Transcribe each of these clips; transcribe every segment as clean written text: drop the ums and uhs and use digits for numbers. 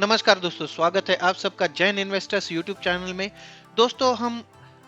नमस्कार दोस्तों, स्वागत है आप सबका जैन इन्वेस्टर्स यूट्यूब चैनल में। दोस्तों, हम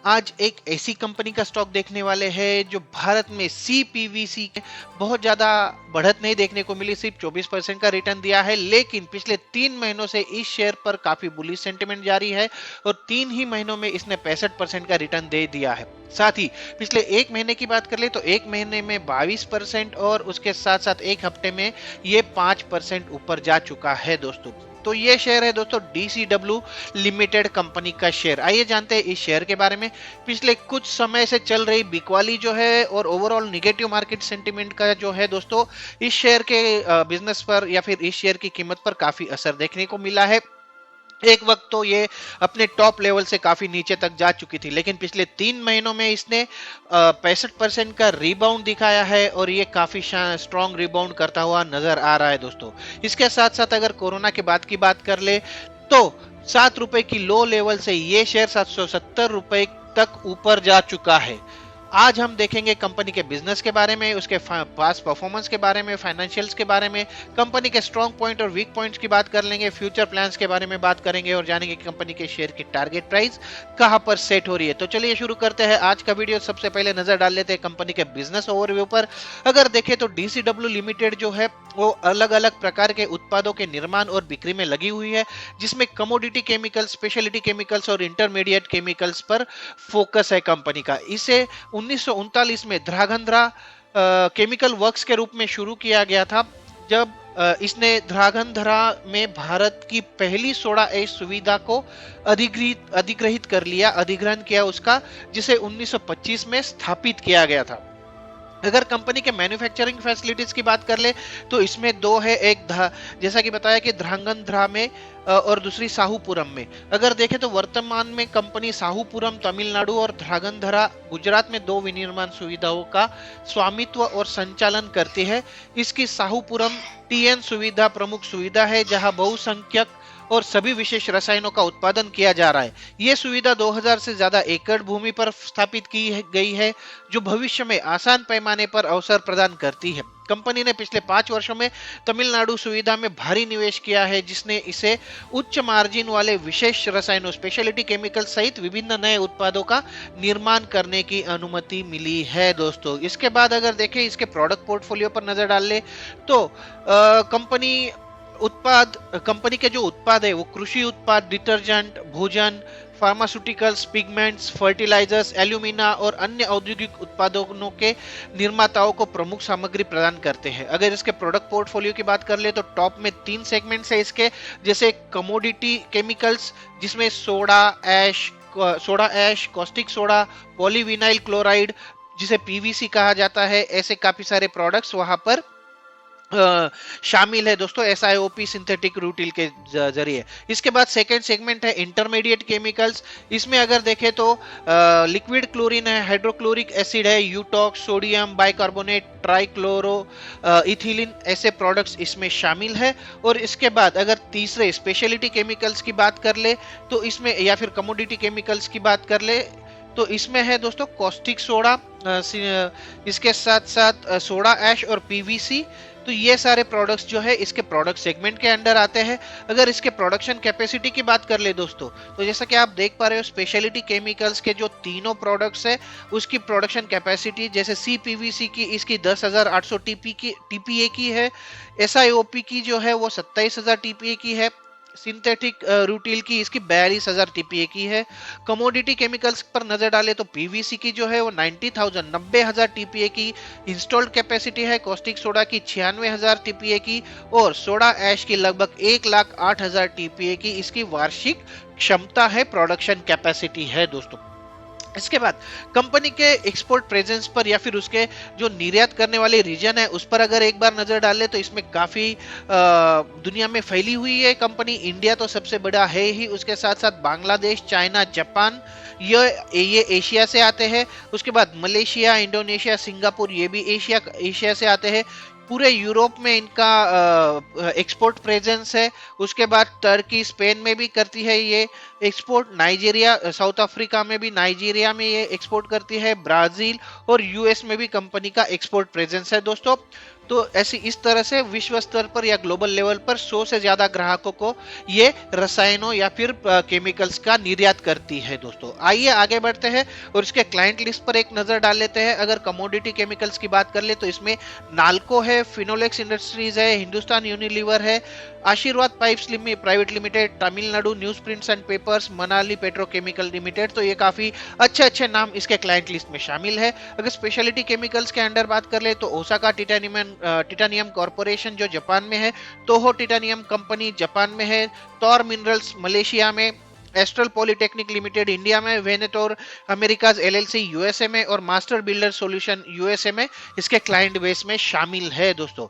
आज एक ऐसी कंपनी का स्टॉक देखने वाले हैं जो भारत में सीपीवीसी के बहुत ज्यादा बढ़त नहीं देखने को मिली, सिर्फ 24% का रिटर्न दिया है। लेकिन पिछले 3 महीनों से इस शेयर पर काफी बुलिश सेंटिमेंट जारी है और 3 ही महीनों में इसने 65% का रिटर्न दे दिया है। साथ ही पिछले 1 महीने की बात कर ले तो 1 महीने में 22% और उसके साथ साथ एक हफ्ते में ये 5% ऊपर जा चुका है दोस्तों। तो ये शेयर है दोस्तों डीसीडब्ल्यू लिमिटेड कंपनी का शेयर। आइए जानते हैं इस शेयर के बारे में। पिछले कुछ समय से चल रही बिकवाली जो है और ओवरऑल निगेटिव मार्केट सेंटीमेंट का जो है दोस्तों, इस शेयर के बिजनेस पर या फिर इस शेयर की कीमत पर काफी असर देखने को मिला है। एक वक्त तो ये अपने टॉप लेवल से काफी नीचे तक जा चुकी थी, लेकिन पिछले 3 महीनों में इसने 65% का रिबाउंड दिखाया है और ये काफी स्ट्रॉन्ग रिबाउंड करता हुआ नजर आ रहा है दोस्तों। इसके साथ साथ अगर कोरोना के बाद की बात कर ले तो 7 रुपए की लो लेवल से ये शेयर 770 रुपए तक ऊपर जा चुका है। आज हम देखेंगे कंपनी के बिजनेस के बारे में, उसके पास परफॉर्मेंस के बारे में, फाइनेंशियल्स के बारे में, कंपनी के स्ट्रॉन्ग पॉइंट और वीक पॉइंट्स की बात कर लेंगे, फ्यूचर प्लान्स के बारे में बात करेंगे और जानेंगे कि कंपनी के शेयर की टारगेट प्राइस कहां पर सेट हो रही है। तो चलिए शुरू करते हैं आज का वीडियो। सबसे पहले नजर डाल लेते हैं कंपनी के बिजनेस ओवरव्यू पर। अगर देखें तो डीसीडब्ल्यू लिमिटेड जो है वो अलग अलग प्रकार के उत्पादों के निर्माण और बिक्री में लगी हुई है, जिसमें कमोडिटी केमिकल्स, स्पेशलिटी केमिकल्स और इंटरमीडिएट केमिकल्स पर फोकस है कंपनी का। इसे 1939 में ध्रागंध्रा केमिकल वर्क्स के रूप में शुरू किया गया था, जब इसने ध्रागंधरा में भारत की पहली सोडा ऐश सुविधा को अधिग्रहित कर लिया, अधिग्रहण किया उसका, जिसे 1925 में स्थापित किया गया था। अगर कंपनी के मैन्युफैक्चरिंग फैसिलिटीज की बात कर ले तो इसमें दो है, एक जैसा कि बताया कि ध्रांगध्रा में और दूसरी साहूपुरम में। अगर देखें तो वर्तमान में कंपनी साहूपुरम तमिलनाडु और ध्रांगध्रा गुजरात में दो विनिर्माण सुविधाओं का स्वामित्व और संचालन करती है। इसकी साहूपुरम टीएन सुविधा प्रमुख सुविधा है, जहां बहुसंख्यक और सभी विशेष रसायनों का उत्पादन किया जा रहा है। यह सुविधा 2000 से ज्यादा एकड़ भूमि पर स्थापित की गई है, जो भविष्य में आसान पैमाने पर अवसर प्रदान करती है। कंपनी ने पिछले 5 वर्षों में तमिलनाडु सुविधा में भारी निवेश किया है, जिसने इसे उच्च मार्जिन वाले विशेष रसायनों, स्पेशलिटी केमिकल सहित विभिन्न नए उत्पादों का निर्माण करने की अनुमति मिली है दोस्तों। इसके बाद अगर देखें इसके प्रोडक्ट पोर्टफोलियो पर नजर डाल ले तो कंपनी के जो उत्पाद है वो कृषि उत्पाद, डिटर्जेंट, भोजन, फार्मास्यूटिकल्स, पिगमेंट्स, फर्टिलाइजर्स, एल्यूमिना और अन्य औद्योगिक उत्पादों के निर्माताओं को प्रमुख सामग्री प्रदान करते हैं। अगर इसके प्रोडक्ट पोर्टफोलियो की बात कर ले तो टॉप में 3 सेगमेंट्स है इसके, जैसे कमोडिटी केमिकल्स, जिसमें soda ash, caustic soda, polyvinyl chloride, जिसे पीवीसी कहा जाता है, ऐसे काफी सारे प्रोडक्ट्स वहां पर शामिल है दोस्तों, एसआईओपी सिंथेटिक रूटिल के जरिए। इसके बाद सेकेंड सेगमेंट है इंटरमीडिएट केमिकल्स। इसमें अगर देखें तो लिक्विड क्लोरीन है, हाइड्रोक्लोरिक एसिड है, यूटॉक्स, सोडियम बाइकार्बोनेट, ट्राइक्लोरो इथिलीन, ऐसे प्रोडक्ट्स इसमें शामिल है। और इसके बाद अगर तीसरे स्पेशलिटी केमिकल्स की बात कर ले तो इसमें, या फिर कमोडिटी केमिकल्स की बात कर ले तो इसमें है दोस्तों कॉस्टिक सोडा, इसके साथ साथ सोडा ऐश और पीवीसी। तो ये सारे प्रोडक्ट्स जो है इसके प्रोडक्ट सेगमेंट के अंडर आते हैं। अगर इसके प्रोडक्शन कैपेसिटी की बात कर ले दोस्तों, तो जैसा कि आप देख पा रहे हो, स्पेशलिटी केमिकल्स के जो तीनों प्रोडक्ट्स है उसकी प्रोडक्शन कैपेसिटी, जैसे सीपीवीसी की इसकी 10,800 टीपीए की है, एसआईओपी की जो है वो 27,000 टीपीए की है, सिंथेटिक रूटिल की इसकी 42,000 टीपीए की है। कमोडिटी केमिकल्स पर नजर डाले तो पीवीसी की जो है वो 90,000 टीपीए की इंस्टॉल्ड कैपेसिटी है, कॉस्टिक सोडा की 96,000 टीपीए की और सोडा ऐश की लगभग 1,08,000 टीपीए की इसकी वार्षिक क्षमता है, प्रोडक्शन कैपेसिटी है दोस्तों। इसके बाद कंपनी के एक्सपोर्ट प्रेजेंस पर या फिर उसके जो निर्यात करने वाले रीजन है उस पर अगर एक बार नजर डालें तो इसमें काफी दुनिया में फैली हुई है कंपनी। इंडिया तो सबसे बड़ा है ही, उसके साथ साथ बांग्लादेश, चाइना, जापान, ये एशिया से आते हैं। उसके बाद मलेशिया, इंडोनेशिया, सिंगापुर, ये भी एशिया से आते हैं। पूरे यूरोप में इनका एक्सपोर्ट प्रेजेंस है। उसके बाद टर्की, स्पेन में भी करती है ये एक्सपोर्ट, नाइजीरिया, साउथ अफ्रीका में भी, नाइजीरिया में ये एक्सपोर्ट करती है, ब्राजील और यूएस में भी कंपनी का एक्सपोर्ट प्रेजेंस है दोस्तों। तो ऐसी इस तरह से विश्व स्तर पर या ग्लोबल लेवल पर 100 से ज्यादा ग्राहकों को ये रसायनों या फिर केमिकल्स का निर्यात करती है दोस्तों। आइए आगे बढ़ते हैं और इसके क्लाइंट लिस्ट पर एक नजर डाल लेते हैं। अगर कमोडिटी केमिकल्स की बात कर ले तो इसमें नाल्को है, फिनोलेक्स इंडस्ट्रीज है, हिंदुस्तान यूनिलीवर है, आशीर्वाद pipes private limited, Tamil Nadu news prints and papers, Manali petrochemical limited. तो ये काफी अच्छे अच्छे नाम इसके क्लाइंट लिस्ट में शामिल है। अगर स्पेशलिटी केमिकल्स के अंडर बात कर ले तो ओसाका टिटानियम कॉर्पोरेशन जो जापान में है, तोहो टिटानियम कंपनी जापान में है, तौर मिनरल्स मलेशिया में, एस्ट्रल पॉलिटेक्निक लिमिटेड इंडिया में, वेनेटोर अमेरिकाज एलएलसी यूएसए में और मास्टर बिल्डर सॉल्यूशन यूएसए में इसके क्लाइंट बेस में शामिल है दोस्तों।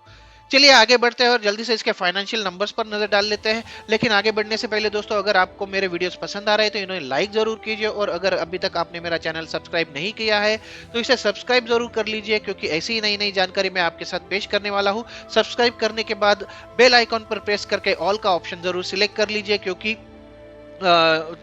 चलिए आगे बढ़ते हैं और जल्दी से इसके फाइनेंशियल नंबर्स पर नजर डाल लेते हैं। लेकिन आगे बढ़ने से पहले दोस्तों, अगर आपको मेरे वीडियोस पसंद आ रहे हैं तो इन्हें लाइक जरूर कीजिए, और अगर अभी तक आपने मेरा चैनल सब्सक्राइब नहीं किया है तो इसे सब्सक्राइब जरूर कर लीजिए, क्योंकि ऐसी ही नई नई जानकारी मैं आपके साथ पेश करने वाला हूं। सब्सक्राइब करने के बाद बेल आइकॉन पर प्रेस करके ऑल का ऑप्शन जरूर सिलेक्ट कर लीजिए, क्योंकि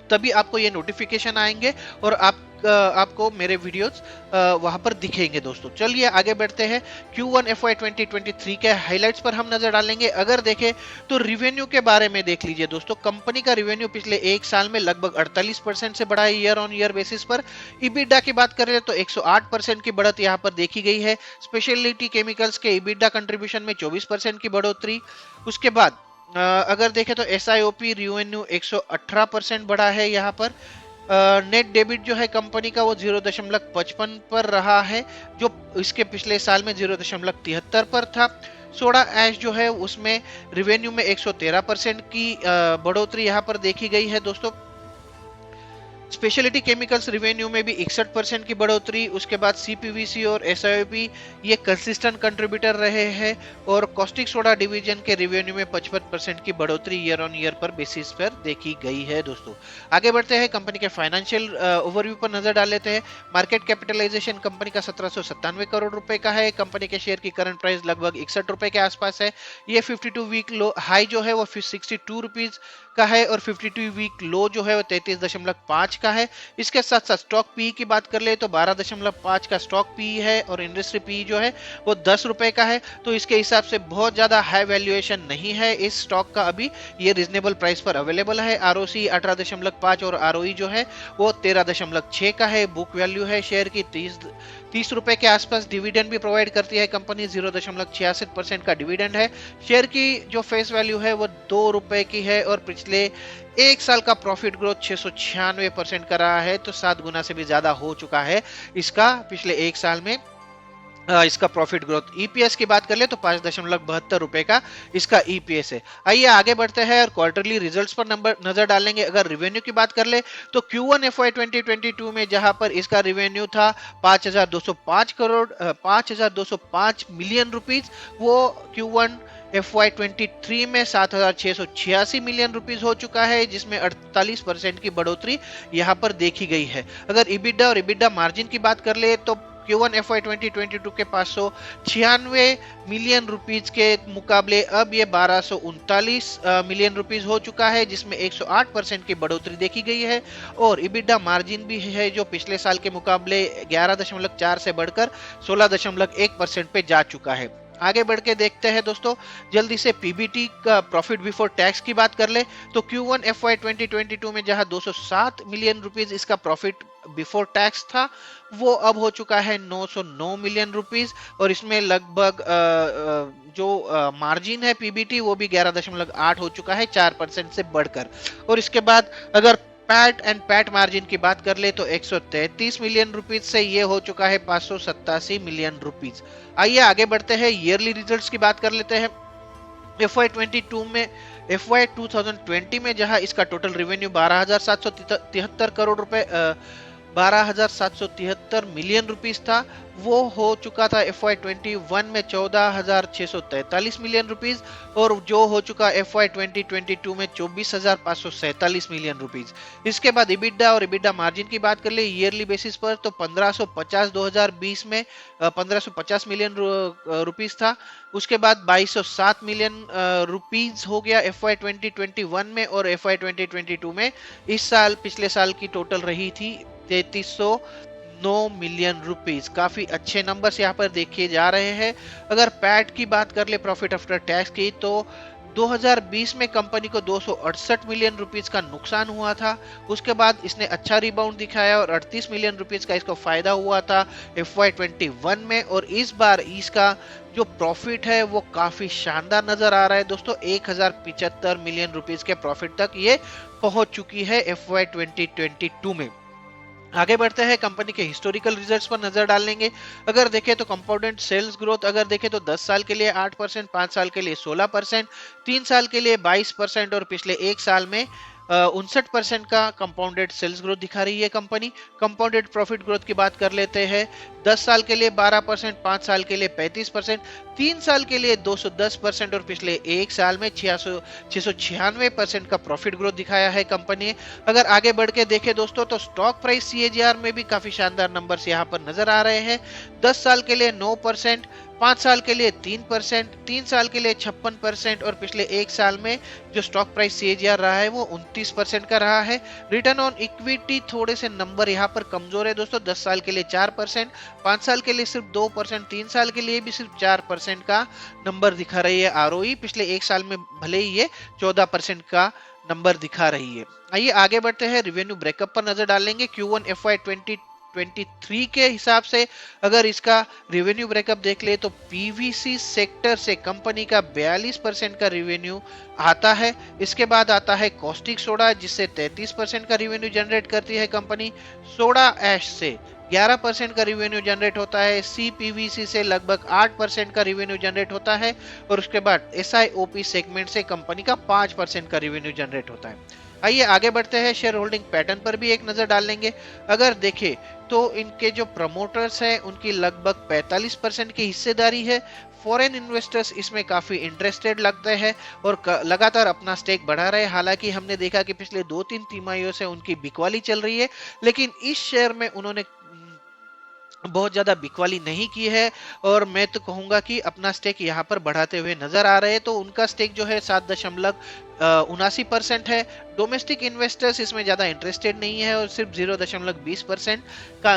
तभी आपको ये नोटिफिकेशन आएंगे और आपको मेरे वीडियोस वहां पर दिखेंगे दोस्तों। चलिए आगे बढ़ते हैं। Q1 FY 2023 के हाइलाइट्स पर हम नजर डालेंगे। अगर देखें तो रिवेन्यू के बारे में देख लीजिए दोस्तों। कंपनी का रिवेन्यू पिछले एक साल में लगभग 48% से बढ़ा है ईयर ऑन ईयर बेसिस पर। इबिडा की बात करें तो 108% की बढ़त यहां पर देखी गई है। स्पेशलिटी केमिकल्स के इबिडा कंट्रीब्यूशन में 24% की बढ़ोतरी। उसके बाद अगर देखें तो SIOP रिवेन्यू 118% बढ़ा है यहाँ पर। नेट डेबिट जो है कंपनी का वो 0.55 पर रहा है, जो इसके पिछले साल में 0.73 पर था। सोडा ऐश जो है उसमें रिवेन्यू में 113% की बढ़ोतरी यहाँ पर देखी गई है दोस्तों। स्पेशलिटी केमिकल्स रिवेन्यू में भी 61% की बढ़ोतरी। उसके बाद CPVC और SIOP ये कंसिस्टेंट कंट्रीब्यूटर रहे हैं, और कॉस्टिक सोडा डिवीजन के रिवेन्यू में 55% की बढ़ोतरी ईयर ऑन ईयर पर बेसिस पर देखी गई है दोस्तों। आगे बढ़ते हैं, कंपनी के फाइनेंशियल ओवरव्यू पर नजर डाल लेते हैं। मार्केट कैपिटलाइजेशन कंपनी का 1797 करोड़ रुपए का है। कंपनी के शेयर की करंट प्राइस लगभग 61 रुपए के आसपास है। ये 52 वीक लो हाई जो है वो 62 रुपीज का है, और 52 वीक लो जो है वो 33.5 का है। इसके साथ साथ स्टॉक पी की बात कर ले तो 12.5 का स्टॉक पी है, और इंडस्ट्री पी जो है वो 10 रुपए का है। तो इसके हिसाब से बहुत ज्यादा हाई वैल्यूएशन नहीं है इस स्टॉक का। अभी ये रीजनेबल प्राइस पर अवेलेबल है। ROC 18.5 और ROE जो है वो 13.6 का है। बुक वैल्यू है शेयर की 30 रुपए के आसपास। डिविडेंड भी प्रोवाइड करती है कंपनी, 0.66% का डिविडेंड है। शेयर की जो फेस वैल्यू है वो 2 रुपए की है, और पिछले एक साल का प्रॉफिट ग्रोथ 696% का रहा है। तो 7 गुना से भी ज्यादा हो चुका है इसका पिछले एक साल में इसका प्रॉफिट ग्रोथ। EPS की बात कर ले तो 5.72 रुपए का इसका EPS है। आइए आगे बढ़ते हैं और क्वार्टरली रिजल्ट्स पर नजर डालेंगे। अगर रिवेन्यू की बात कर ले तो Q1 FY 2022 में जहां पर इसका रिवेन्यू था 5,205 मिलियन रुपीज, वो Q1 FY 23 में 7,686 मिलियन रुपीज हो चुका है, जिसमें 48% की बढ़ोतरी यहां पर देखी गई है। अगर EBITDA और EBITDA मार्जिन की बात कर ले तो Q1 FY 2022 के 596 मिलियन रुपीज के मुकाबले अब ये 1239 मिलियन रुपीज हो चुका है, जिसमें 108% की बढ़ोतरी देखी गई है। और EBITDA मार्जिन भी है जो पिछले साल के मुकाबले 11.4 से बढ़कर 16.1% पे जा चुका है। आगे बढ़ के देखते हैं दोस्तों जल्दी से। PBT का प्रॉफिट बिफोर टैक्स की बात कर ले तो Q1 FY 2022 में जहां 207 मिलियन रुपीज इसका प्रॉफिट बिफोर टैक्स था, वो अब हो चुका है 909 मिलियन रुपीज, और इसमें लगभग जो मार्जिन है PBT वो भी 11.8 हो चुका है, 4% से बढ़कर। और इसके बाद अगर पैट मार्जिन की बात कर ले तो 133 मिलियन रुपीज से ये हो चुका है 587 मिलियन रुपीज। आइए आगे बढ़ते हैं, ईयरली रिजल्ट्स की बात कर लेते हैं। FY 2020 में जहां इसका टोटल रेवेन्यू 12,773 करोड़ रुपए 12,773 मिलियन रुपीस था, वो हो चुका था FY 21 में 14,643 मिलियन रुपीस, और जो हो चुका FY 2022 में 24,547 मिलियन रुपीस। इसके बाद EBITDA और EBITDA मार्जिन की बात कर ले ईयरली बेसिस पर तो 1550 2020 में 1550 मिलियन रुपीस था। उसके बाद 2207 मिलियन रुपीस हो गया FY 2021 में, और FY 2022 में इस साल पिछले साल की टोटल रही थी 3300 मिलियन रुपीस। काफी अच्छे नंबर्स यहाँ पर देखे जा रहे हैं। अगर पैट की बात कर ले, प्रॉफिट आफ्टर टैक्स की, तो 2020 में कंपनी को 268 मिलियन रुपीस का नुकसान हुआ था। उसके बाद इसने अच्छा रिबाउंड दिखाया और 38 मिलियन रुपीस का इसको फायदा हुआ था FY21 में। और इस बार इसका जो प्रॉफिट है वो काफी शानदार नजर आ रहा है दोस्तों। 1075 मिलियन रुपीस के प्रॉफिट तक ये पहुंच चुकी है FY2022 में। आगे बढ़ते हैं, कंपनी के हिस्टोरिकल रिजल्ट्स पर नजर डालेंगे। अगर देखें तो कंपाउंडेड सेल्स ग्रोथ अगर देखें तो 10 साल के लिए 8%, 5 साल के लिए 16%, 3 साल के लिए 22% और पिछले एक साल में 59% का कंपाउंडेड सेल्स ग्रोथ दिखा रही है कंपनी। कंपाउंडेड प्रॉफिट ग्रोथ की बात कर लेते हैं। 10 साल के लिए 12%, 5 साल के लिए 35%, 3 साल के लिए 210% और पिछले एक साल में 696% का प्रॉफिट ग्रोथ दिखाया है कंपनी ने। अगर आगे बढ़ के देखें दोस्तों तो स्टॉक प्राइस CAGR में भी काफी शानदार नंबर्स यहाँ पर नजर आ रहे हैं। 10 साल के लिए 9%, 5 साल के लिए 3%, 3 साल के लिए 56% और पिछले एक साल में जो स्टॉक प्राइस CAGR रहा है वो 29% का रहा है। रिटर्न ऑन इक्विटी थोड़े से नंबर यहाँ पर कमजोर है दोस्तों। 10 साल के लिए 4%, 5 साल के लिए सिर्फ 2%, 3 साल के लिए भी सिर्फ 4% का नंबर दिखा रही है ROE। पिछले एक साल में भले ही ये 14% का नंबर दिखा रही है। आइए आगे बढ़ते हैं, रिवेन्यू ब्रेकअप पर नजर डालेंगे। Q1 FY2023 के हिसाब से अगर इसका रेवेन्यू ब्रेकअप देख ले तो PVC सेक्टर से कंपनी का 42% का रेवेन्यू आता है। इसके बाद आता है कॉस्टिक सोडा जिससे 33% का रेवेन्यू जनरेट करती है कंपनी। सोडा ऐश से 11% का रेवेन्यू जनरेट होता है। CPVC से लगभग 8% का रेवेन्यू जनरेट होता है और उसके बाद SIOP सेगमेंट से कंपनी का 5% का रेवेन्यू जनरेट होता है। आइए आगे बढ़ते हैं, शेयर होल्डिंग पैटर्न पर भी एक नजर डाल लेंगे। अगर देखें तो इनके जो प्रमोटर्स हैं उनकी लगभग 45% की हिस्सेदारी है। फॉरेन इन्वेस्टर्स इसमें काफी इंटरेस्टेड लगते हैं और लगातार अपना स्टेक बढ़ा रहे हैं। हालांकि हमने देखा कि पिछले 2-3 तिमाहियों से उनकी बिकवाली चल रही है, लेकिन इस शेयर में उन्होंने बहुत ज्यादा बिकवाली नहीं की है और मैं तो कहूंगा कि अपना स्टेक यहाँ पर बढ़ाते हुए नजर आ रहे हैं। तो उनका स्टेक जो है 7.79% है। डोमेस्टिक इन्वेस्टर्स इसमें ज्यादा इंटरेस्टेड नहीं है और सिर्फ 0.20% का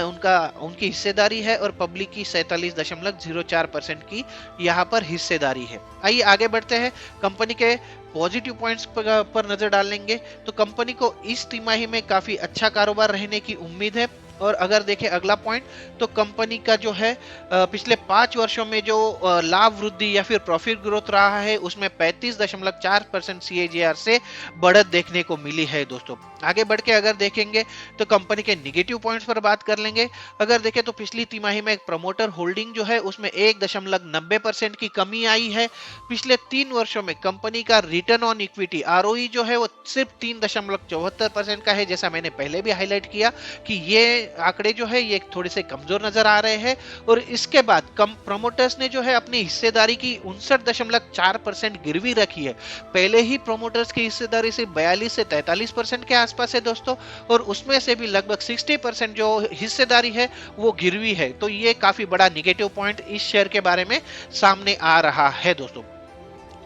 उनकी हिस्सेदारी है और पब्लिक की 47.04% की यहाँ पर हिस्सेदारी है। आइए आगे बढ़ते हैं, कंपनी के पॉजिटिव पॉइंट्स पर नजर डालेंगे। तो कंपनी को इस तिमाही में काफी अच्छा कारोबार रहने की उम्मीद है। और अगर देखें अगला पॉइंट तो कंपनी का जो है पिछले 5 वर्षों में जो लाभ वृद्धि या फिर प्रॉफिट ग्रोथ रहा है उसमें 35.4% CAGR से बढ़त देखने को मिली है दोस्तों। आगे बढ़ के अगर देखेंगे तो कंपनी के निगेटिव पॉइंट्स पर बात कर लेंगे। अगर देखें तो पिछली तिमाही में एक प्रमोटर होल्डिंग जो है उसमें 1.90% की कमी आई है। पिछले 3 वर्षों में कंपनी का रिटर्न ऑन इक्विटी ROE जो है वो सिर्फ 3.74% का है। जैसा मैंने पहले भी हाईलाइट किया कि ये आंकड़े जो है ये थोड़े से कमजोर नजर आ रहे हैं। और इसके बाद प्रमोटर्स ने जो है अपनी हिस्सेदारी की 59.4% गिरवी रखी है। पहले ही प्रमोटर्स की हिस्सेदारी से 42 से 43% के आसपास है दोस्तों और उसमें से भी लगभग 60% जो हिस्सेदारी है वो गिरवी है। तो ये काफी बड़ा निगेटिव पॉइंट इस शेयर के बारे में सामने आ रहा है दोस्तों।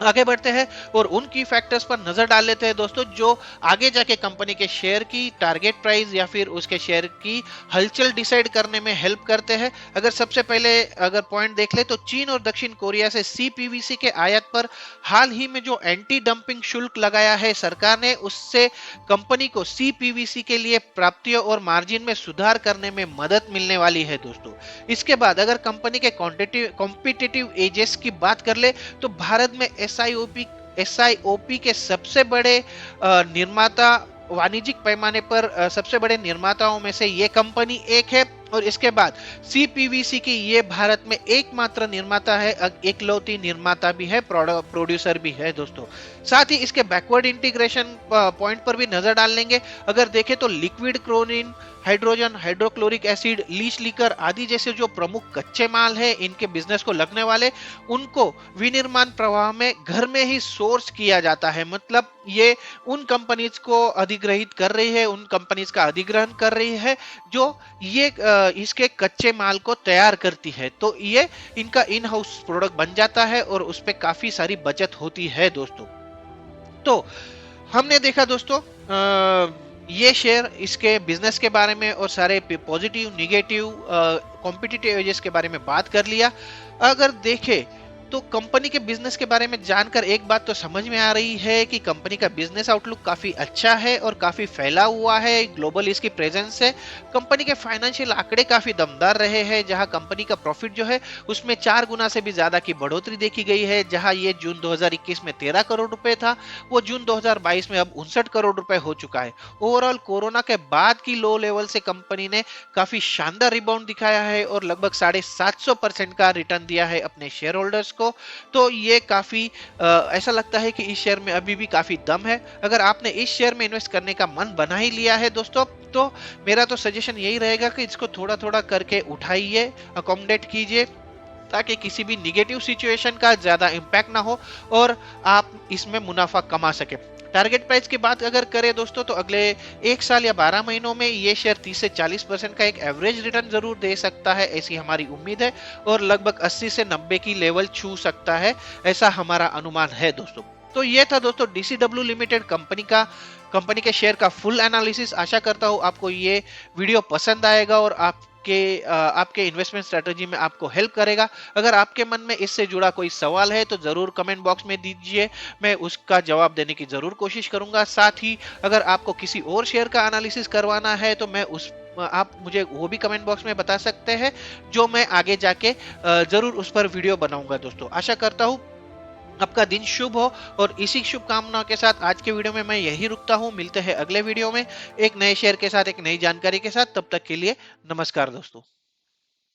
आगे बढ़ते हैं और उन की फैक्टर्स पर नजर डाल लेते हैं दोस्तों जो आगे जाके कंपनी के शेयर की टारगेट प्राइस या फिर उसके शेयर की हलचल डिसाइड करने में हेल्प करते हैं। अगर सबसे पहले अगर पॉइंट देख ले तो चीन और दक्षिण कोरिया से CPVC के आयात पर हाल ही में जो एंटी डंपिंग शुल्क लगाया है सरकार ने, उससे कंपनी को CPVC के लिए प्राप्तियों और मार्जिन में सुधार करने में मदद मिलने वाली है दोस्तों। इसके बाद अगर कंपनी के कॉम्पिटिटिव एजेस की बात कर ले तो भारत में SIOP के सबसे बड़े निर्माता, वाणिज्यिक पैमाने पर सबसे बड़े निर्माताओं में से ये कंपनी एक है। और इसके बाद CPVC की ये भारत में एकमात्र निर्माता है, एकलौती निर्माता भी है, प्रोड्यूसर भी है दोस्तों। साथ ही इसके बैकवर्ड इंटीग्रेशन पॉइंट पर भी नजर डाल लेंगे। अगर देखें तो liquid chlorine, hydrogen, hydrochloric acid, leach liquor आदि जैसे जो प्रमुख कच्चे माल है इनके बिजनेस को लगने वाले, उनको विनिर्माण प्रवाह में घर में ही सोर्स किया जाता है। मतलब ये उन कंपनीज को अधिग्रहित कर रही है, उन कंपनीज का अधिग्रहण कर रही है जो ये इसके कच्चे माल को तैयार करती है। तो ये इनका इन हाउस प्रोडक्ट बन जाता है और उस पे काफी सारी बचत होती है दोस्तों। तो हमने देखा दोस्तों ये शेयर इसके बिजनेस के बारे में और सारे पॉजिटिव निगेटिव कॉम्पिटिटिव एजेस के बारे में बात कर लिया। अगर देखें तो कंपनी के बिजनेस के बारे में जानकर एक बात तो समझ में आ रही है कि कंपनी का बिजनेस आउटलुक काफी अच्छा है और काफी फैला हुआ है, ग्लोबल इसकी प्रेजेंस है। कंपनी के फाइनेंशियल आंकड़े काफी दमदार रहे हैं, जहां कंपनी का प्रॉफिट जो है उसमें 4 गुना से भी ज्यादा की बढ़ोतरी देखी गई है। जहां ये जून 2021 में 13 करोड़ रुपए था, वो जून 2022 में अब 59 करोड़ रुपए हो चुका है। ओवरऑल कोरोना के बाद की लो लेवल से कंपनी ने काफी शानदार रिबाउंड दिखाया है और लगभग 750% का रिटर्न दिया है अपने शेयर होल्डर्स को। तो ये काफी ऐसा लगता है कि इस शेयर में अभी भी काफी दम है। अगर आपने इस शेयर में इन्वेस्ट करने का मन बना ही लिया है दोस्तों, तो मेरा तो सजेशन यही रहेगा कि इसको थोड़ा थोड़ा करके उठाइए, अकोमोडेट कीजिए, ताकि किसी भी निगेटिव सिचुएशन का ज्यादा इंपैक्ट ना हो और आप इसमें मुनाफा कमा सके। टारगेट प्राइस की बात अगर करें दोस्तों, तो अगले 1 साल या 12 महीनों में ये शेयर 30 से 40% का एक एवरेज रिटर्न जरूर दे सकता है, ऐसी हमारी उम्मीद है। और लगभग 80 से 90 की लेवल छू सकता है, ऐसा हमारा अनुमान है दोस्तों। तो ये था दोस्तों DCW लिमिटेड कंपनी के शेयर का फुल एनालिसिस। आशा करता हूँ आपको ये वीडियो पसंद आएगा और आपके इन्वेस्टमेंट स्ट्रेटजी में आपको हेल्प करेगा। अगर आपके मन में इससे जुड़ा कोई सवाल है तो जरूर कमेंट बॉक्स में दीजिए, मैं उसका जवाब देने की जरूर कोशिश करूंगा। साथ ही अगर आपको किसी और शेयर का एनालिसिस करवाना है तो आप मुझे वो भी कमेंट बॉक्स में बता सकते हैं, जो मैं आगे जाके जरूर उस पर वीडियो बनाऊंगा दोस्तों। आशा करता हूँ आपका दिन शुभ हो और इसी शुभकामनाओं के साथ आज के वीडियो में मैं यही रुकता हूं। मिलते हैं अगले वीडियो में एक नए शेयर के साथ, एक नई जानकारी के साथ। तब तक के लिए नमस्कार दोस्तों।